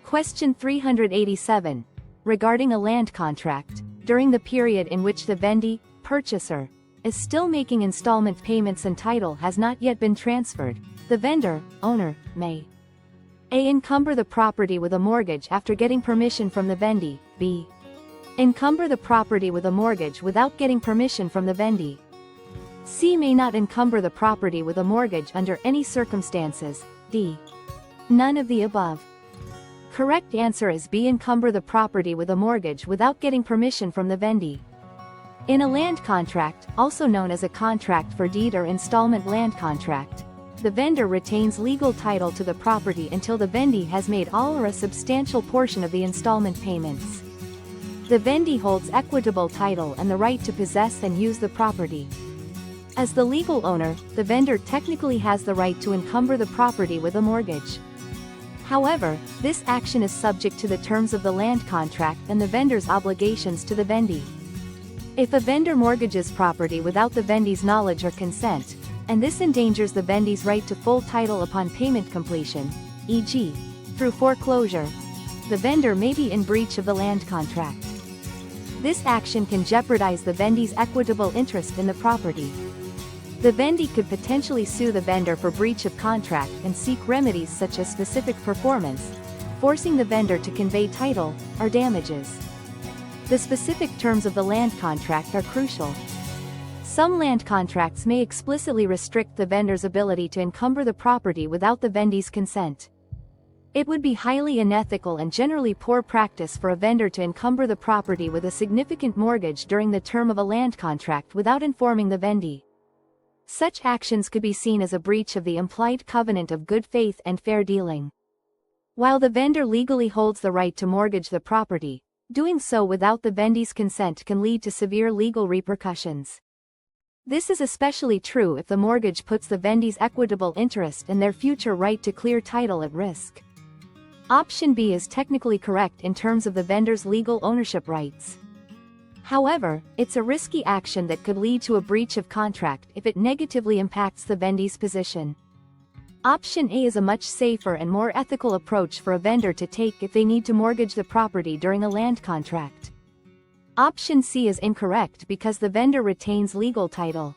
Question 387. Regarding a land contract, during the period in which the vendee, purchaser, is still making installment payments and title has not yet been transferred, the vendor, owner, may A. Encumber the property with a mortgage after getting permission from the vendee, b. Encumber the property with a mortgage without getting permission from the vendee. C. May not encumber the property with a mortgage under any circumstances, d. None of the above. Correct answer is B. Encumber the property with a mortgage without getting permission from the vendee. In a land contract, also known as a contract for deed or installment land contract, the vendor retains legal title to the property until the vendee has made all or a substantial portion of the installment payments. The vendee holds equitable title and the right to possess and use the property. As the legal owner, the vendor technically has the right to encumber the property with a mortgage. However, this action is subject to the terms of the land contract and the vendor's obligations to the vendee. If a vendor mortgages property without the vendee's knowledge or consent, and this endangers the vendee's right to full title upon payment completion, e.g., through foreclosure, the vendor may be in breach of the land contract. This action can jeopardize the vendee's equitable interest in the property. The vendee could potentially sue the vendor for breach of contract and seek remedies such as specific performance, forcing the vendor to convey title, or damages. The specific terms of the land contract are crucial. Some land contracts may explicitly restrict the vendor's ability to encumber the property without the vendee's consent. It would be highly unethical and generally poor practice for a vendor to encumber the property with a significant mortgage during the term of a land contract without informing the vendee. Such actions could be seen as a breach of the implied covenant of good faith and fair dealing. While the vendor legally holds the right to mortgage the property, doing so without the vendee's consent can lead to severe legal repercussions. This is especially true if the mortgage puts the vendee's equitable interest and their future right to clear title at risk. Option B is technically correct in terms of the vendor's legal ownership rights. However, it's a risky action that could lead to a breach of contract if it negatively impacts the vendee's position. Option A is a much safer and more ethical approach for a vendor to take if they need to mortgage the property during a land contract. Option C is incorrect because the vendor retains legal title.